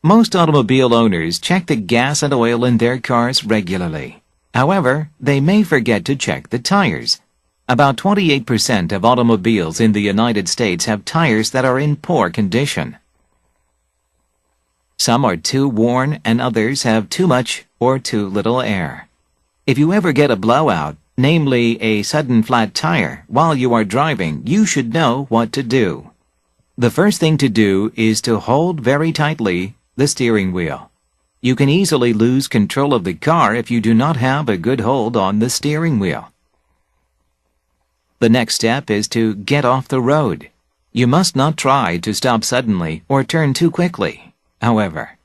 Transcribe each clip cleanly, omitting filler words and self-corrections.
Most automobile owners check the gas and oil in their cars regularly. However, they may forget to check the tires. About 28% of automobiles in the United States have tires that are in poor condition. Some are too worn and others have too much or too little air. If you ever get a blowout, namely a sudden flat tire, while you are driving, you should know what to do. The first thing to do is to hold very tightly the steering wheel. You can easily lose control of the car if you do not have a good hold on the steering wheel. The next step is to get off the road. You must not try to stop suddenly or turn too quickly. However,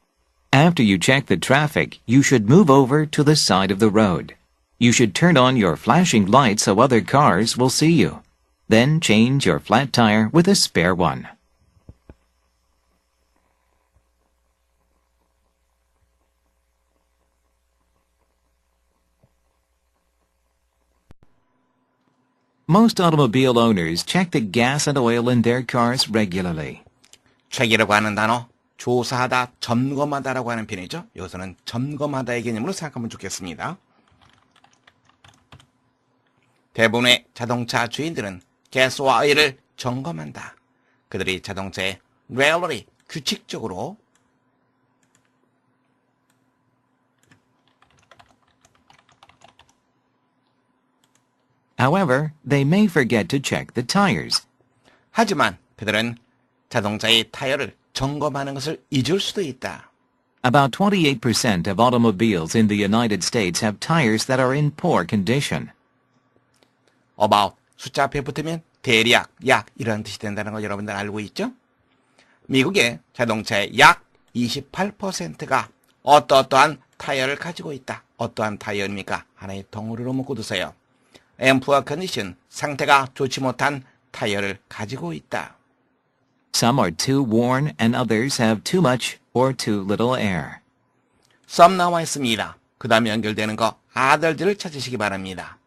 after you check the traffic, you should move over to the side of the road. You should turn on your flashing lights so other cars will see you. Then change your flat tire with a spare one. Most automobile owners check the gas and oil in their cars regularly. check이라고 하는 단어, 조사하다, 점검하다라고 하는 표현이죠. 여기서는 점검하다의 개념으로 생각하면 좋겠습니다. 대부분의 자동차 주인들은 가스와 오일을 점검한다. 그들이 자동차에 regularly, 규칙적으로 However, they may forget to check the tires. 하지만 그들은 자동차의 타이어를 점검하는 것을 잊을 수도 있다. About 28% of automobiles in the United States have tires that are in poor condition. about 숫자 앞에 붙으면 대략, 약 이런 뜻이 된다는 거 여러분들 알고 있죠? 미국의 자동차의 약 28%가 어떠한 타이어를 가지고 있다. 어떠한 타이어입니까? 하나의 덩어리로 묶어 두세요. poor condition, 상태가 좋지 못한 타이어를 가지고 있다. Some are too worn and others have too much or too little air. some 나와 있습니다. 그 다음에 연결되는 거 other들을 찾으시기 바랍니다.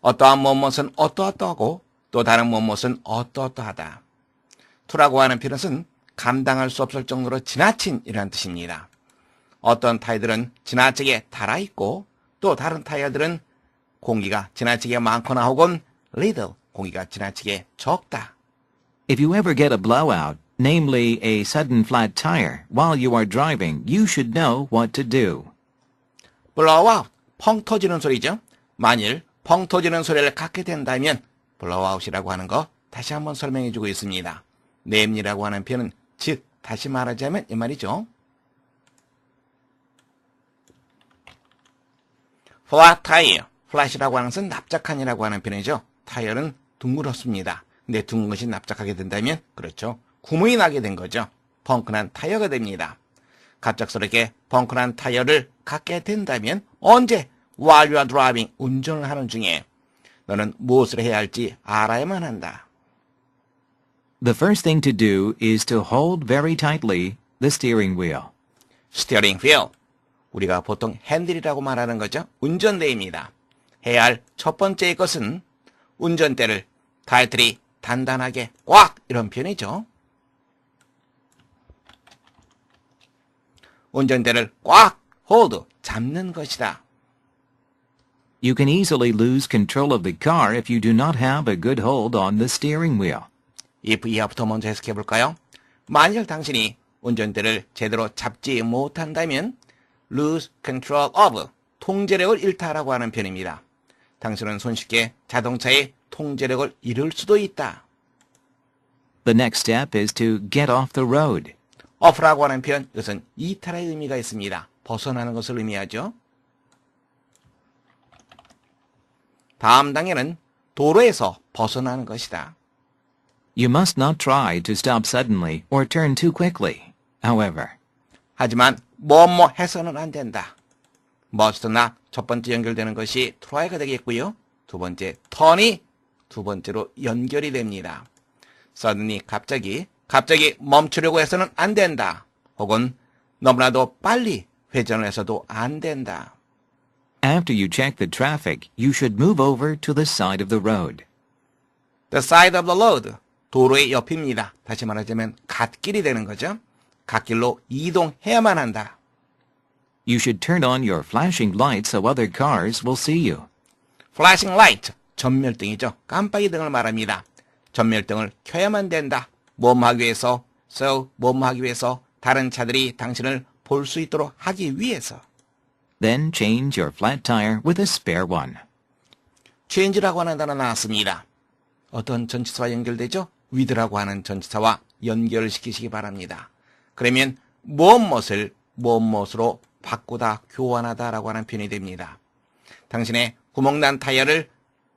어떠한 무엇은 어떠어떠하고 또 다른 무엇은 어떠어떠하다. to라고 하는 표현은 감당할 수 없을 정도로 지나친 이라는 뜻입니다. 어떤 타이어들은 지나치게 달아있고 또 다른 타이어들은 공기가 지나치게 많거나 혹은 little, 공기가 지나치게 적다. If you ever get a blowout, namely a sudden flat tire, while you are driving, you should know what to do. blowout, 펑 터지는 소리죠. 만일 펑 터지는 소리를 갖게 된다면 blowout이라고 하는 거 다시 한번 설명해 주고 있습니다. 냄이라고 하는 표현은 즉 다시 말하자면 이 말이죠. flat tire, flat이라고 하는 것은 납작한이라고 하는 표현이죠. 타이어는 둥그렇습니다. 근데 둥근 것이 납작하게 된다면 그렇죠. 구멍이 나게 된 거죠. 펑크난 타이어가 됩니다. 갑작스럽게 펑크난 타이어를 갖게 된다면 언제? While you are driving, 운전을 하는 중에 너는 무엇을 해야 할지 알아야만 한다. The first thing to do is to hold very tightly the steering wheel. 스티어링 휠, 우리가 보통 핸들이라고 말하는 거죠. 운전대입니다. 해야 할 첫 번째 것은 운전대를 타이틀이 단단하게 꽉 이런 표현이죠. 운전대를 꽉 hold, 잡는 것이다. You can easily lose control of the car if you do not have a good hold on the steering wheel. if 이하부터 먼저 해석해 볼까요? 만일 당신이 운전대를 제대로 잡지 못한다면 lose control of, 통제력을 잃다라고 하는 표현입니다. 당신은 손쉽게 자동차의 통제력을 잃을 수도 있다. The next step is to get off the road. off라고 하는 표현, 이것은 이탈의 의미가 있습니다. 벗어나는 것을 의미하죠. 다음 단계는 도로에서 벗어나는 것이다. You must not try to stop suddenly or turn too quickly. However, 하지만 뭐뭐 해서는 안 된다. must나 첫 번째 연결되는 것이 try가 되겠고요. 두 번째 turn이 두 번째로 연결이 됩니다. suddenly 갑자기 멈추려고 해서는 안 된다. 혹은 너무나도 빨리 회전을 해서도 안 된다. after you check the traffic, you should move over to the side of the road. The side of the road, 도로의 옆입니다. 다시 말하자면 갓길이 되는 거죠. 갓길로 이동해야만 한다. You should turn on your flashing lights so other cars will see you. flashing light, 전멸등이죠. 깜빡이 등을 말합니다. 전멸등을 켜야만 된다. 뭐하기 위해서? So, 뭐하기 위해서? 다른 차들이 당신을 볼 수 있도록 하기 위해서. Then change your flat tire with a spare one. change라고 하는 단어 나왔습니다. 어떤 전치사와 연결되죠? with라고 하는 전치사와 연결시키시기 바랍니다. 그러면 무엇을 무엇으로 바꾸다, 교환하다라고 하는 표현이 됩니다. 당신의 구멍난 타이어를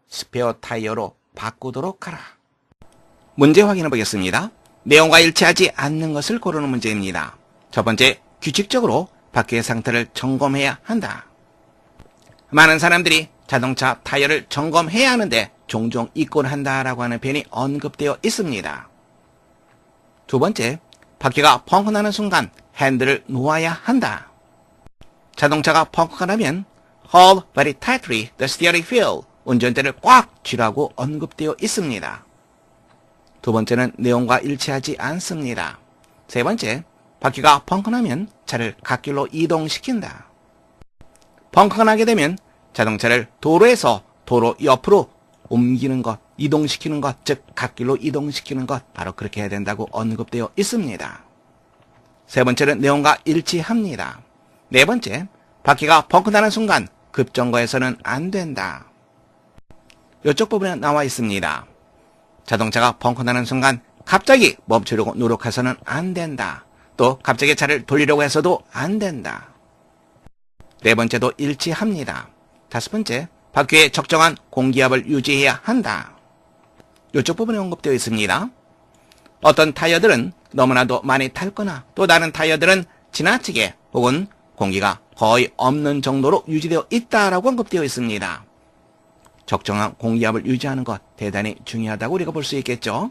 스페어 타이어로 바꾸도록 하라. 문제 확인해 보겠습니다. 내용과 일치하지 않는 것을 고르는 문제입니다. 첫 번째, 규칙적으로 바퀴의 상태를 점검해야 한다. 많은 사람들이 자동차 타이어를 점검해야 하는데 종종 잊곤 한다라고 하는 표현이 언급되어 있습니다. 두 번째, 바퀴가 펑크 나는 순간 핸들을 놓아야 한다. 자동차가 펑크가 나면 hold very tightly the steering wheel, 운전대를 꽉 쥐라고 언급되어 있습니다. 두 번째는 내용과 일치하지 않습니다. 세 번째, 바퀴가 펑크 나면 차를 갓길로 이동시킨다. 펑크가 나게 되면 자동차를 도로에서 도로 옆으로 옮기는 것, 이동시키는 것, 즉 갓길로 이동시키는 것, 바로 그렇게 해야 된다고 언급되어 있습니다. 세 번째는 내용과 일치합니다. 네 번째, 바퀴가 펑크 나는 순간 급정거해서는 안 된다. 이쪽 부분에 나와 있습니다. 자동차가 펑크 나는 순간 갑자기 멈추려고 노력해서는 안 된다. 또 갑자기 차를 돌리려고 해서도 안 된다. 네 번째도 일치합니다. 다섯 번째, 바퀴에 적정한 공기압을 유지해야 한다. 이쪽 부분에 언급되어 있습니다. 어떤 타이어들은 너무나도 많이 닳거나 또 다른 타이어들은 지나치게 혹은 공기가 거의 없는 정도로 유지되어 있다라고 언급되어 있습니다. 적정한 공기압을 유지하는 것 대단히 중요하다고 우리가 볼 수 있겠죠.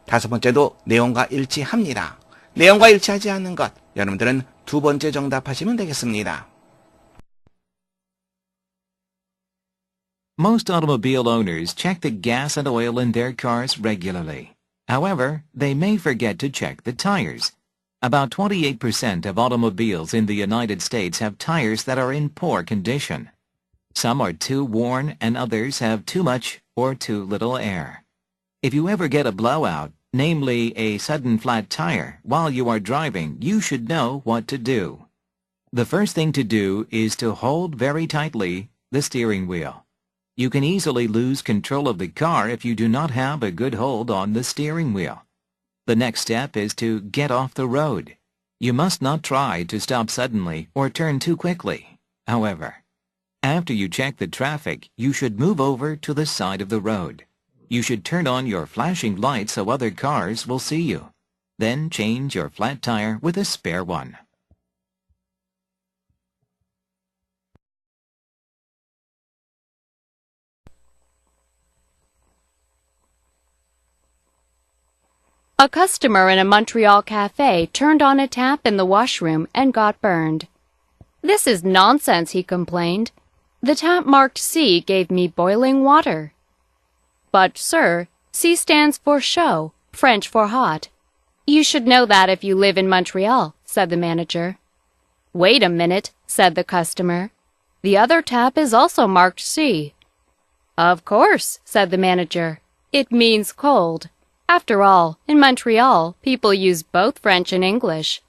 다섯 번째도 내용과 일치합니다. 내용과 일치하지 않는 것, 여러분들은 두 번째 정답하시면 되겠습니다. Most automobile owners check the gas and oil in their cars regularly. However, they may forget to check the tires. About 28% of automobiles in the United States have tires that are in poor condition. Some are too worn and others have too much or too little air. If you ever get a blowout, namely a sudden flat tire, while you are driving, you should know what to do. The first thing to do is to hold very tightly the steering wheel. You can easily lose control of the car if you do not have a good hold on the steering wheel. The next step is to get off the road. You must not try to stop suddenly or turn too quickly. However, after you check the traffic, you should move over to the side of the road. You should turn on your flashing lights so other cars will see you. Then change your flat tire with a spare one. A customer in a Montreal cafe turned on a tap in the washroom and got burned. "This is nonsense," he complained. "The tap marked C gave me boiling water." "But, sir, C stands for show, French for hot. You should know that if you live in Montreal," said the manager. "Wait a minute," said the customer. "The other tap is also marked C." "Of course," said the manager. "It means cold. After all, in Montreal, people use both French and English."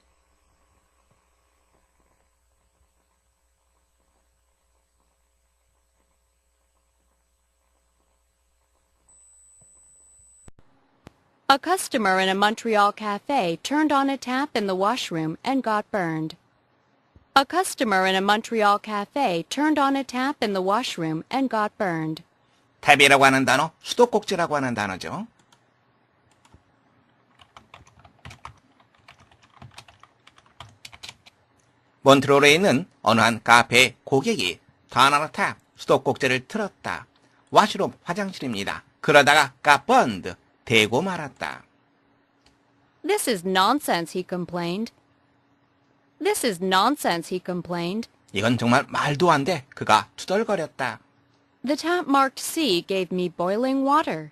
A customer in a Montreal cafe turned on a tap in the washroom and got burned. A customer in a Montreal cafe turned on a tap in the washroom and got burned. 탭이라고 하는 단어, 수도꼭지라고 하는 단어죠. 몬트리올에 있는 어느 한 카페 고객이 단어로 탭, 수도꼭지를 틀었다. 와시룸, 화장실입니다. 그러다가 까번드, 대고 말았다. "This is nonsense," he complained. "This is nonsense," he complained. 이건 정말 말도 안 돼. 그가 투덜거렸다. "The tap marked C gave me boiling water.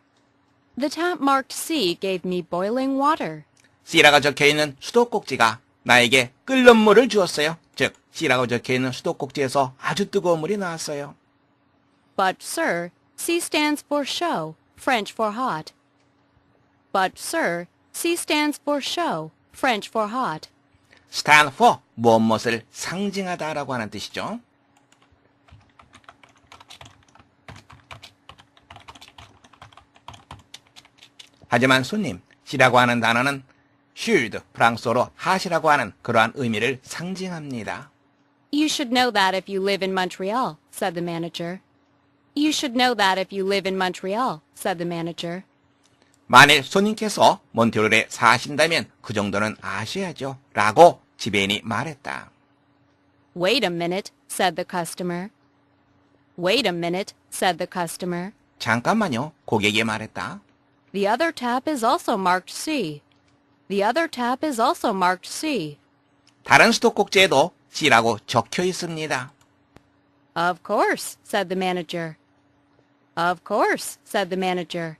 The tap marked C gave me boiling water." C라고 적혀있는 수도꼭지가 나에게 끓는 물을 주었어요. 즉, C라고 적혀있는 수도꼭지에서 아주 뜨거운 물이 나왔어요. But, sir, C stands for show, French for hot. But, sir, C stands for show, French for hot. stand for 무엇을 상징하다라고 하는 뜻이죠. 하지만 손님, C라고 하는 단어는 should, 프랑스어로 hot이라고 하는 그러한 의미를 상징합니다. You should know that if you live in Montreal, said the manager. You should know that if you live in Montreal, said the manager. 만일 손님께서 몬트리올에 사신다면 그 정도는 아셔야죠. 라고 지배인이 말했다. Wait a minute, said the customer. Wait a minute, said the customer. 잠깐만요. 고객이 말했다. The other tap is also marked C. The other tap is also marked C. 다른 수도꼭지에도 C라고 적혀 있습니다. Of course, said the manager. Of course, said the manager.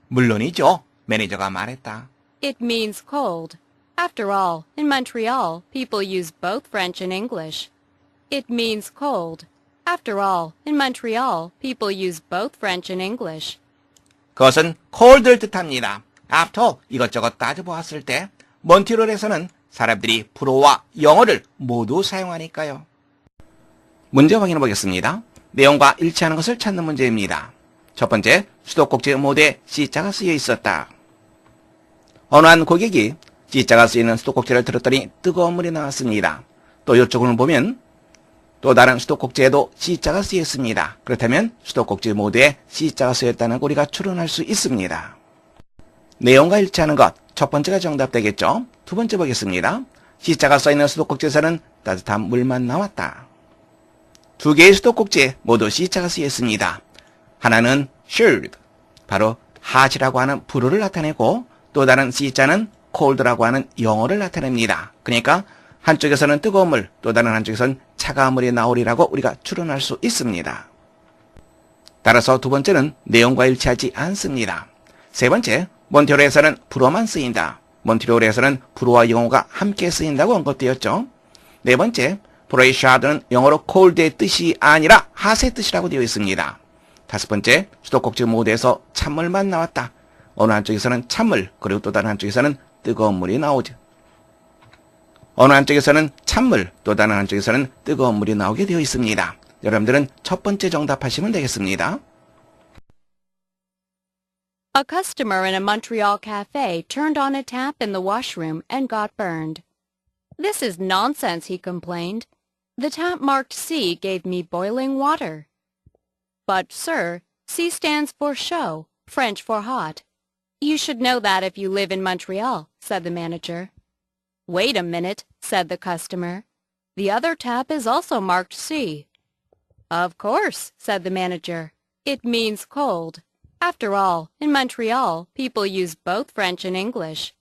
물론이죠. 매니저가 말했다. It means cold. After all, in Montreal, people use both French and English. It means cold. After all, in Montreal, people use both French and English. 그것은 cold를 뜻합니다. After all, 이것저것 따져보았을 때 몬트리올에서는 사람들이 불어와 영어를 모두 사용하니까요. 문제 확인해 보겠습니다. 내용과 일치하는 것을 찾는 문제입니다. 첫 번째, 수도꼭지 모드에 C자가 쓰여 있었다. 어느 한 고객이 C자가 쓰이는 수도꼭지를 들었더니 뜨거운 물이 나왔습니다. 또 이쪽을 보면 또 다른 수도꼭지에도 C자가 쓰여 있습니다. 그렇다면 수도꼭지 모드에 C자가 쓰여 있다는 걸 우리가 추론할 수 있습니다. 내용과 일치하는 것, 첫 번째가 정답되겠죠. 두 번째 보겠습니다. C자가 써있는 수도꼭지에서는 따뜻한 물만 나왔다. 두 개의 수도꼭지에 모두 C자가 쓰여 있습니다. 하나는 should, 바로 hot이라고 하는 불어를 나타내고 또 다른 C자는 cold라고 하는 영어를 나타냅니다. 그러니까 한쪽에서는 뜨거운 물, 또 다른 한쪽에서는 차가운 물이 나오리라고 우리가 추론할 수 있습니다. 따라서 두 번째는 내용과 일치하지 않습니다. 세 번째, 몬트리올에서는 불어만 쓰인다. 몬트리올에서는 불어와 영어가 함께 쓰인다고 언급되었죠. 네 번째, 불어의 shard는 영어로 cold의 뜻이 아니라 hot의 뜻이라고 되어 있습니다. 다섯 번째, 수도꼭지 모드에서 찬물만 나왔다. 어느 한쪽에서는 찬물, 그리고 또 다른 한쪽에서는 뜨거운 물이 나오죠. 어느 한쪽에서는 찬물, 또 다른 한쪽에서는 뜨거운 물이 나오게 되어 있습니다. 여러분들은 첫 번째 정답하시면 되겠습니다. A customer in a Montreal cafe turned on a tap in the washroom and got burned. This is nonsense, he complained. The tap marked C gave me boiling water. But, sir, C stands for show, French for hot. You should know that if you live in Montreal, said the manager. Wait a minute, said the customer. The other tap is also marked C. Of course, said the manager. It means cold. After all, in Montreal, people use both French and English.